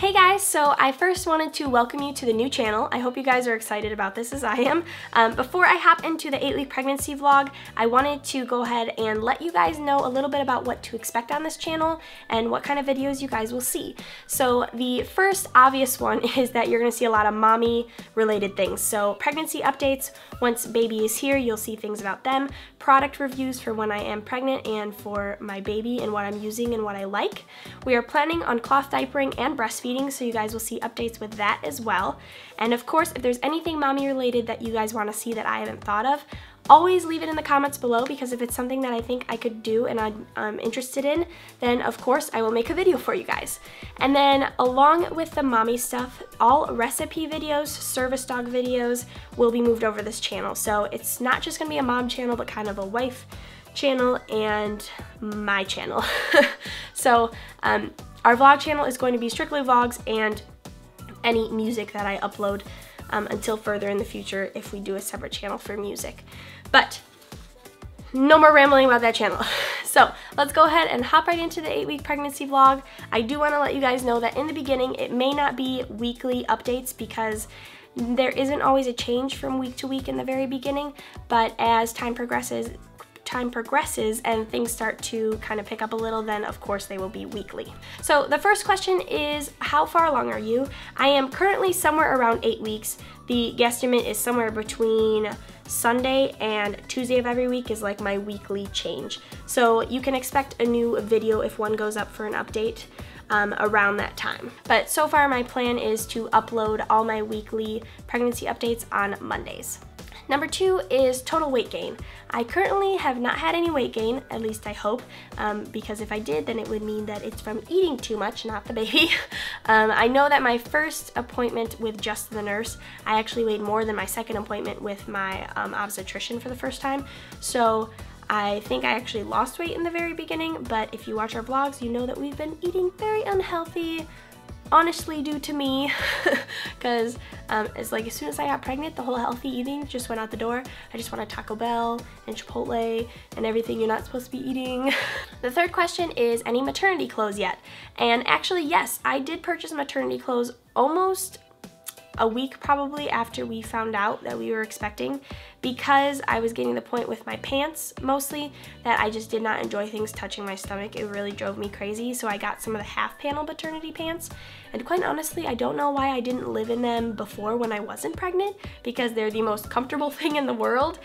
Hey guys, so I first wanted to welcome you to the new channel. I hope you guys are excited about this as I am. Before I hop into the 8-week pregnancy vlog, I wanted to go ahead and let you guys know a little bit about what to expect on this channel and what kind of videos you guys will see. So the first obvious one is that you're going to see a lot of mommy related things. So pregnancy updates, once baby is here, you'll see things about them, product reviews for when I am pregnant and for my baby and what I'm using and what I like. We are planning on cloth diapering and breastfeeding, so you guys will see updates with that as well. And of course, if there's anything mommy related that you guys want to see that I haven't thought of, always leave it in the comments below, because if it's something that I think I could do and I'm interested in, then of course I will make a video for you guys. And then along with the mommy stuff, all recipe videos, service dog videos will be moved over this channel. So it's not just gonna be a mom channel, but kind of a wife channel and my channel. So our vlog channel is going to be strictly vlogs and any music that I upload until further in the future if we do a separate channel for music. But no more rambling about that channel. So let's go ahead and hop right into the 8-week pregnancy vlog. I do want to let you guys know that in the beginning it may not be weekly updates because there isn't always a change from week to week in the very beginning, but as time progresses and things start to kind of pick up a little, then of course they will be weekly. So the first question is, how far along are you? I am currently somewhere around 8 weeks. The guesstimate is somewhere between Sunday and Tuesday of every week is like my weekly change. So you can expect a new video if one goes up for an update around that time. But so far my plan is to upload all my weekly pregnancy updates on Mondays. Number 2 is total weight gain. I currently have not had any weight gain, at least I hope, because if I did, then it would mean that it's from eating too much, not the baby. I know that my first appointment with just the nurse, I actually weighed more than my second appointment with my obstetrician for the first time. So I think I actually lost weight in the very beginning, but if you watch our vlogs, you know that we've been eating very unhealthy, honestly due to me, because it's like as soon as I got pregnant, the whole healthy eating just went out the door. I just wanted Taco Bell and Chipotle and everything you're not supposed to be eating. The third question is, any maternity clothes yet? And actually, yes, I did purchase maternity clothes almost a week probably after we found out that we were expecting, because I was getting to the point with my pants mostly that I just did not enjoy things touching my stomach. It really drove me crazy, so I got some of the half panel maternity pants, and quite honestly I don't know why I didn't live in them before when I wasn't pregnant, because they're the most comfortable thing in the world.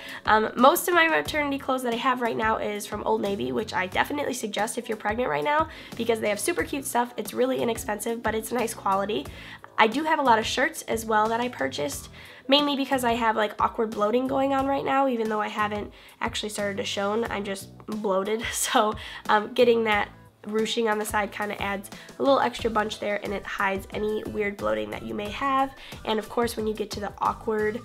Most of my maternity clothes that I have right now is from Old Navy, which I definitely suggest if you're pregnant right now, because they have super cute stuff. It's really inexpensive, but it's nice quality. I do have a lot of shirts as well that I purchased, mainly because I have like awkward bloating going on right now, even though I haven't actually started to show. I'm just bloated, so getting that ruching on the side kind of adds a little extra bunch there, and it hides any weird bloating that you may have. And of course, when you get to the awkward,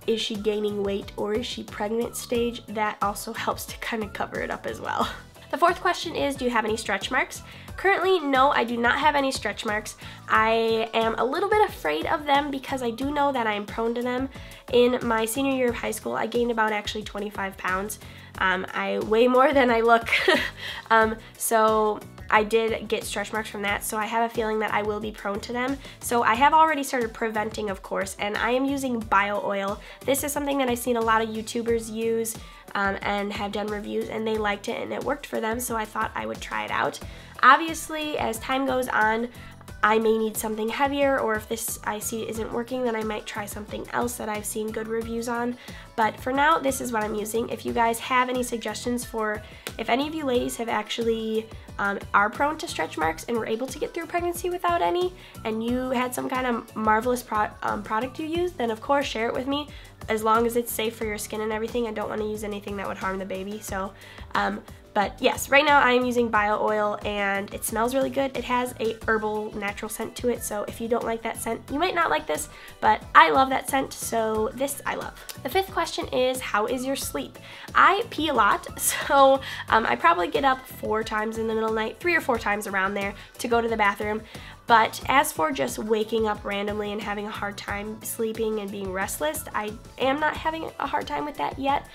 is she gaining weight or is she pregnant stage, that also helps to kind of cover it up as well. The fourth question is, do you have any stretch marks? Currently, no, I do not have any stretch marks. I am a little bit afraid of them because I do know that I am prone to them. In my senior year of high school, I gained about actually 25 pounds. I weigh more than I look. So I did get stretch marks from that, so I have a feeling that I will be prone to them. So I have already started preventing, of course, and I am using bio oil. This is something that I've seen a lot of YouTubers use and have done reviews, and they liked it and it worked for them, so I thought I would try it out. Obviously, as time goes on, I may need something heavier, or if this I see isn't working, then I might try something else that I've seen good reviews on. But for now, this is what I'm using. If you guys have any suggestions for, if any of you ladies have actually are prone to stretch marks and were able to get through pregnancy without any, and you had some kind of marvelous product you used, then of course share it with me, as long as it's safe for your skin and everything. I don't want to use anything that would harm the baby. So but yes, right now I am using bio oil, and it smells really good. It has a herbal natural scent to it, so if you don't like that scent, you might not like this, but I love that scent, so this I love. The fifth question is, how is your sleep? I pee a lot, so I probably get up 4 times in the middle of the night, 3 or 4 times around there to go to the bathroom. But as for just waking up randomly and having a hard time sleeping and being restless, I am not having a hard time with that yet.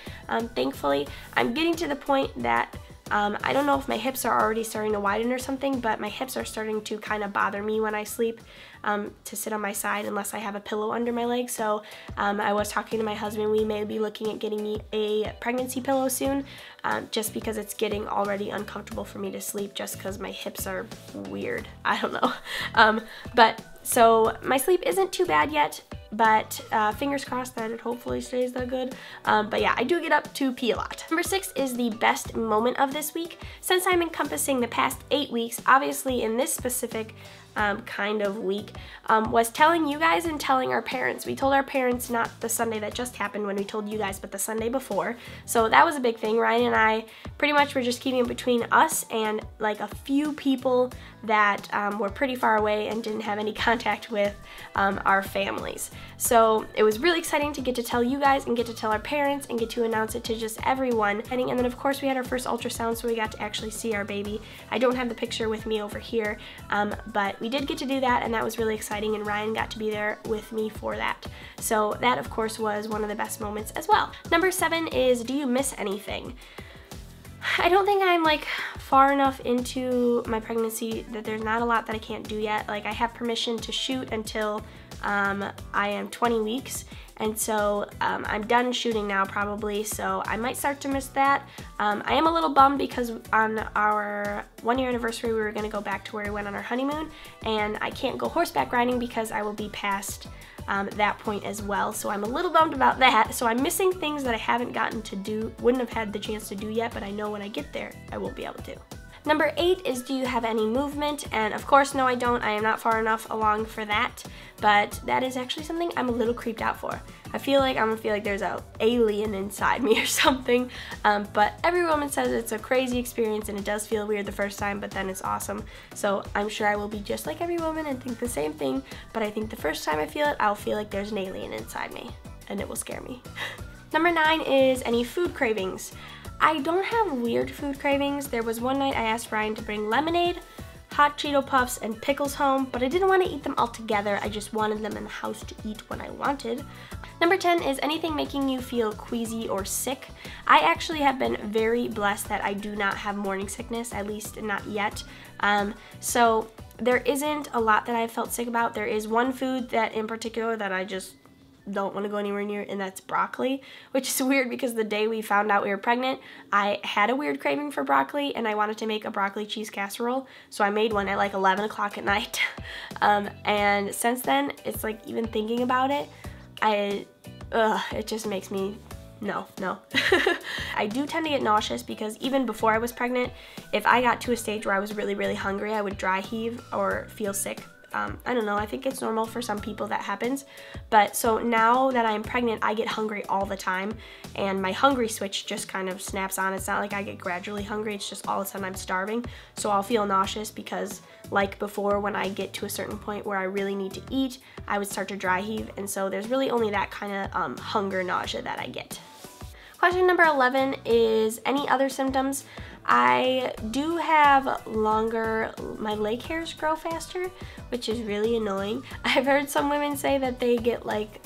Thankfully, I'm getting to the point that I don't know if my hips are already starting to widen or something, but my hips are starting to kind of bother me when I sleep, to sit on my side unless I have a pillow under my leg. So I was talking to my husband, we may be looking at getting me a pregnancy pillow soon, just because it's getting already uncomfortable for me to sleep just because my hips are weird. I don't know. But so my sleep isn't too bad yet, but fingers crossed that it hopefully stays that good. But yeah, I do get up to pee a lot. Number 6 is the best moment of this week. Since I'm encompassing the past 8 weeks, obviously in this specific kind of week, was telling you guys and telling our parents. We told our parents not the Sunday that just happened when we told you guys, but the Sunday before. So that was a big thing. Ryan and I pretty much were just keeping it between us and like a few people that were pretty far away and didn't have any contact with our families. So it was really exciting to get to tell you guys and get to tell our parents and get to announce it to just everyone. And then of course we had our first ultrasound, so we got to actually see our baby. I don't have the picture with me over here, but we did get to do that, and that was really exciting, and Ryan got to be there with me for that. So that of course was one of the best moments as well. Number 7 is, do you miss anything? I don't think I'm like far enough into my pregnancy that there's not a lot that I can't do yet. Like I have permission to shoot until I am 20 weeks, and so I'm done shooting now probably, so I might start to miss that. I am a little bummed because on our 1-year anniversary we were going to go back to where we went on our honeymoon, and I can't go horseback riding because I will be past that point as well, so I'm a little bummed about that. So I'm missing things that I haven't gotten to do, wouldn't have had the chance to do yet, but I know when I get there I will be able to. Number 8 is, do you have any movement? And of course, no I don't. I am not far enough along for that, but that is actually something I'm a little creeped out for. I feel like I'm gonna feel like there's an alien inside me or something, but every woman says it's a crazy experience and it does feel weird the first time, but then it's awesome. So I'm sure I will be just like every woman and think the same thing, but I think the first time I feel it, I'll feel like there's an alien inside me and it will scare me. Number 9 is, any food cravings? I don't have weird food cravings. There was one night I asked Ryan to bring lemonade, hot Cheeto Puffs, and pickles home, but I didn't want to eat them all together. I just wanted them in the house to eat when I wanted. Number 10 is, anything making you feel queasy or sick? I actually have been very blessed that I do not have morning sickness, at least not yet. So there isn't a lot that I've felt sick about. There is one food that in particular that I just don't want to go anywhere near, and that's broccoli, which is weird because the day we found out we were pregnant, I had a weird craving for broccoli and I wanted to make a broccoli cheese casserole, so I made one at like 11 o'clock at night. And since then, it's like, even thinking about it, it just makes me, no. I do tend to get nauseous because even before I was pregnant, if I got to a stage where I was really, really hungry, I would dry heave or feel sick. I don't know, I think it's normal for some people that happens, but so now that I'm pregnant, I get hungry all the time, and my hungry switch just kind of snaps on. It's not like I get gradually hungry, it's just all of a sudden I'm starving, so I'll feel nauseous because like before, when I get to a certain point where I really need to eat, I would start to dry heave, and so there's really only that kind of hunger nausea that I get. Question number 11 is, any other symptoms? I do have my leg hairs grow faster, which is really annoying. I've heard some women say that they get like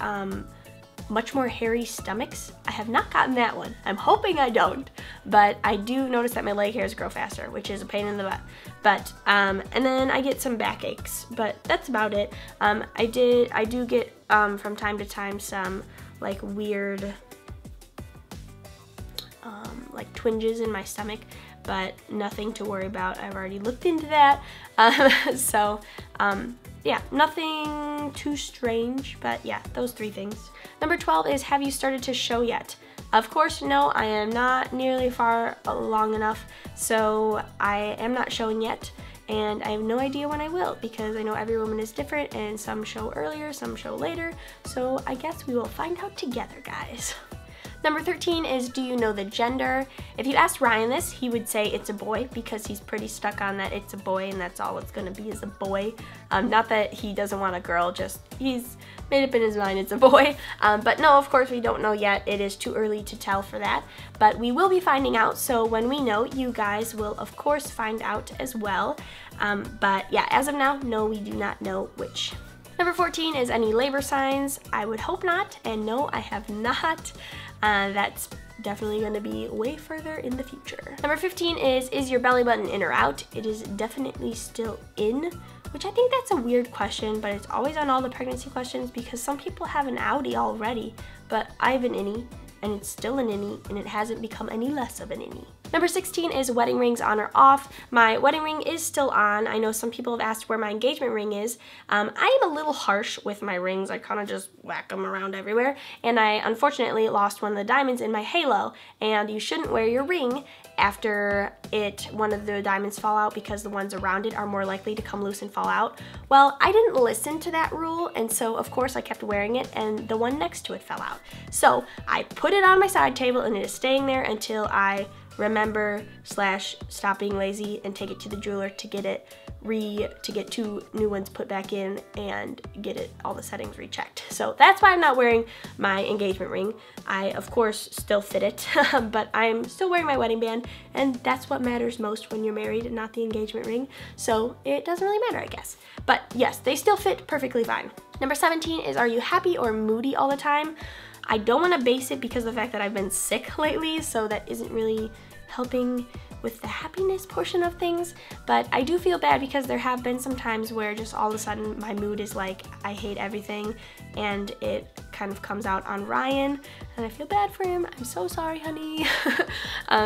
much more hairy stomachs. I have not gotten that one. I'm hoping I don't, but I do notice that my leg hairs grow faster, which is a pain in the butt. But and then I get some backaches, but that's about it. I do get from time to time some like weird like twinges in my stomach, but nothing to worry about. I've already looked into that. Yeah, nothing too strange, but yeah, those 3 things. Number 12 is, have you started to show yet? Of course, no, I am not nearly far along enough, so I am not showing yet, and I have no idea when I will, because I know every woman is different, and some show earlier, some show later, so I guess we will find out together, guys. Number 13 is, do you know the gender? If you asked Ryan this, he would say it's a boy because he's pretty stuck on that it's a boy and that's all it's gonna be is a boy. Not that he doesn't want a girl, just he's made up in his mind it's a boy. But no, of course we don't know yet. It is too early to tell for that. But we will be finding out, so when we know, you guys will of course find out as well. But yeah, as of now, no, we do not know which. Number 14 is any labor signs. I would hope not, and no, I have not. That's definitely going to be way further in the future. Number 15 is your belly button in or out? It is definitely still in, which I think that's a weird question, but it's always on all the pregnancy questions because some people have an outie already, but I have an innie, and it's still an innie, and it hasn't become any less of an innie. Number 16 is wedding rings on or off. My wedding ring is still on. I know some people have asked where my engagement ring is. I am a little harsh with my rings. I kind of just whack them around everywhere, and I unfortunately lost one of the diamonds in my halo, and you shouldn't wear your ring after one of the diamonds fall out because the ones around it are more likely to come loose and fall out. Well, I didn't listen to that rule, and so of course I kept wearing it, and the one next to it fell out. So I put it on my side table, and it is staying there until I remember / stop being lazy and take it to the jeweler to get two new ones put back in and get all the settings rechecked. So that's why I'm not wearing my engagement ring. I of course still fit it, but I'm still wearing my wedding band, and that's what matters most when you're married and not the engagement ring. So it doesn't really matter, I guess. But yes, they still fit perfectly fine. Number 17 is, are you happy or moody all the time? I don't want to base it because of the fact that I've been sick lately, so that isn't really helping with the happiness portion of things, but I do feel bad because there have been some times where just all of a sudden my mood is like, I hate everything, and it kind of comes out on Ryan, and I feel bad for him. I'm so sorry, honey.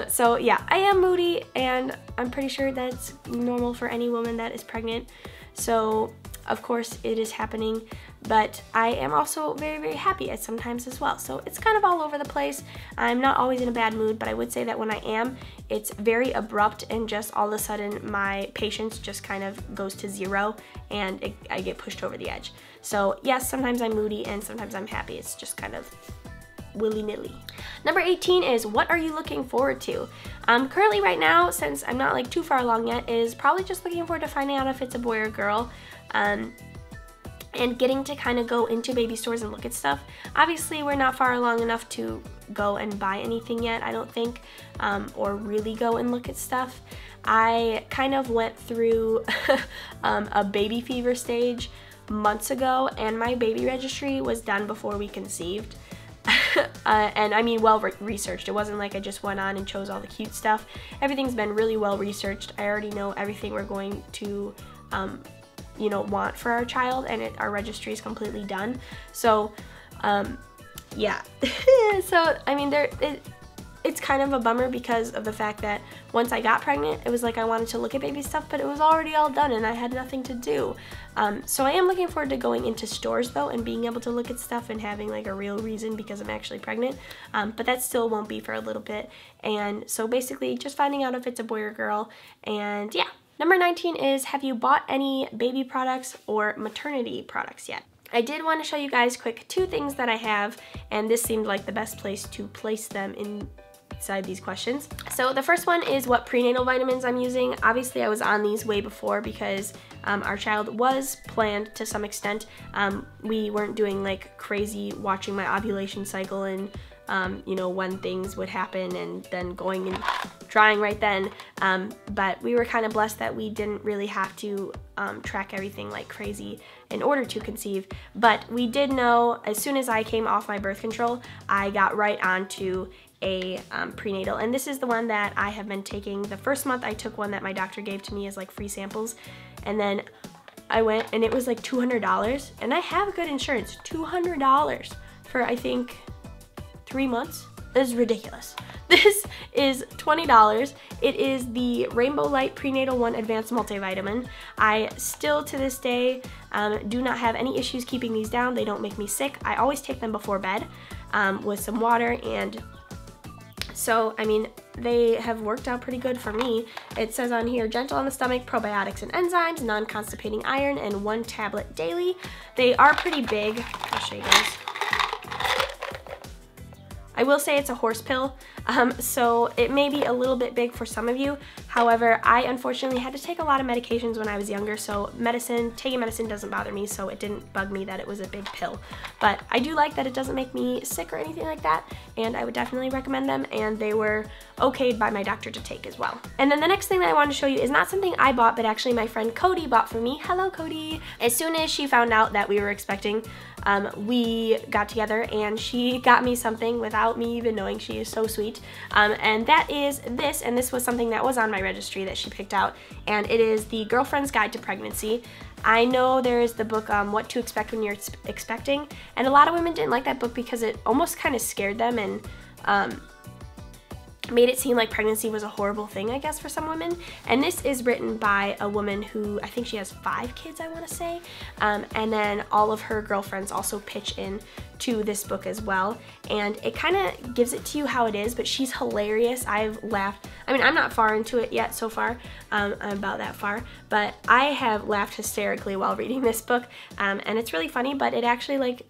So yeah, I am moody, and I'm pretty sure that's normal for any woman that is pregnant. So of course it is happening, but I am also very, very happy at sometimes as well. So it's kind of all over the place. I'm not always in a bad mood, but I would say that when I am, it's very abrupt, and just all of a sudden my patience just kind of goes to zero, and I get pushed over the edge. So yes, sometimes I'm moody and sometimes I'm happy. It's just kind of willy-nilly. Number 18 is, what are you looking forward to? Currently right now, since I'm not like too far along yet, is probably just looking forward to finding out if it's a boy or girl. And getting to kind of go into baby stores and look at stuff. Obviously, we're not far along enough to go and buy anything yet, I don't think, or really go and look at stuff. I kind of went through a baby fever stage months ago, and my baby registry was done before we conceived. And I mean well researched. It wasn't like I just went on and chose all the cute stuff. Everything's been really well researched. I already know everything we're going to you know, want for our child, and our registry is completely done. So yeah. So I mean, it's kind of a bummer because of the fact that once I got pregnant, it was like I wanted to look at baby stuff, but it was already all done and I had nothing to do. So I am looking forward to going into stores though and being able to look at stuff and having like a real reason because I'm actually pregnant. But that still won't be for a little bit. And so basically just finding out if it's a boy or girl, and yeah. Number 19 is, have you bought any baby products or maternity products yet? I did want to show you guys quick 2 things that I have, and this seemed like the best place to place them inside these questions. So the first one is what prenatal vitamins I'm using. Obviously I was on these way before because our child was planned to some extent. We weren't doing like crazy watching my ovulation cycle and you know, when things would happen and then going and trying right then, but we were kind of blessed that we didn't really have to track everything like crazy in order to conceive. But we did know as soon as I came off my birth control, I got right onto a prenatal, and this is the one that I have been taking. The first month I took one that my doctor gave to me as like free samples, and then I went and it was like $200, and I have good insurance. $200 for I think 3 months. This is ridiculous. This is $20. It is the Rainbow Light Prenatal 1 Advanced Multivitamin. I still to this day do not have any issues keeping these down. They don't make me sick. I always take them before bed with some water, and so I mean they have worked out pretty good for me. It says on here, gentle on the stomach, probiotics and enzymes, non-constipating iron, and 1 tablet daily. They are pretty big. I'll show you guys. I will say it's a horse pill, so it may be a little bit big for some of you. However, I unfortunately had to take a lot of medications when I was younger, so taking medicine doesn't bother me, so it didn't bug me that it was a big pill. But I do like that it doesn't make me sick or anything like that, and I would definitely recommend them, and they were okayed by my doctor to take as well. And then the next thing that I wanted to show you is not something I bought, but actually my friend Cody bought for me. Hello, Cody. As soon as she found out that we were expecting, we got together and she got me something without me even knowing. She is so sweet. And that is this, and this was something that was on my registry that she picked out, and it is the Girlfriend's Guide to Pregnancy. I know there is the book, What to Expect When You're Expecting, and a lot of women didn't like that book because it almost kind of scared them and made it seem like pregnancy was a horrible thing, I guess, for some women. And this is written by a woman who, I think she has 5 kids, I want to say, and then all of her girlfriends also pitch in to this book as well, and it kind of gives it to you how it is, but she's hilarious. I've laughed. I mean, I'm not far into it yet so far. I'm about that far, but I have laughed hysterically while reading this book, and it's really funny, but it actually like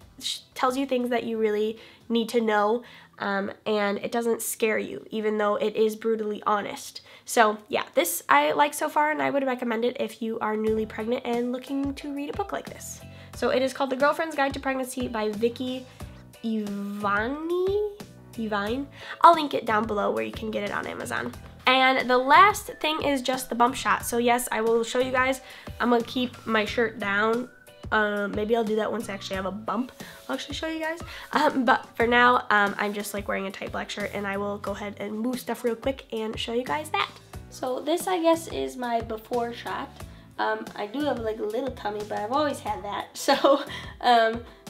tells you things that you really need to know, and it doesn't scare you, even though it is brutally honest. So yeah, this I like so far, and I would recommend it if you are newly pregnant and looking to read a book like this. So it is called The Girlfriend's Guide to Pregnancy by Vicky Evine. I'll link it down below where you can get it on Amazon. And the last thing is just the bump shot. So yes, I will show you guys. I'm gonna keep my shirt down. Maybe I'll do that once I actually have a bump. I'll actually show you guys. But for now, I'm just like wearing a tight black shirt, and I will go ahead and move stuff real quick and show you guys that. So this, I guess, is my before shot. I do have like a little tummy, but I've always had that. So,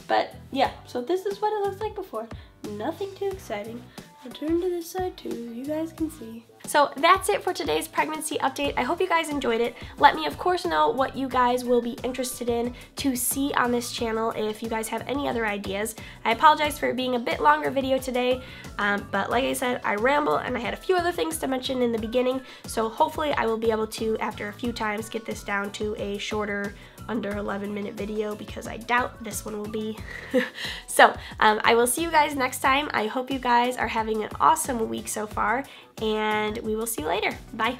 but yeah, so this is what it looks like before. Nothing too exciting. I'll turn to this side too, you guys can see. So that's it for today's pregnancy update. I hope you guys enjoyed it. Let me, of course, know what you guys will be interested in to see on this channel if you guys have any other ideas. I apologize for it being a bit longer video today, but like I said, I ramble and I had a few other things to mention in the beginning, so hopefully I will be able to, after a few times, get this down to a shorter, under 11-minute video, because I doubt this one will be. So I will see you guys next time. I hope you guys are having an awesome week so far, and we will see you later. Bye.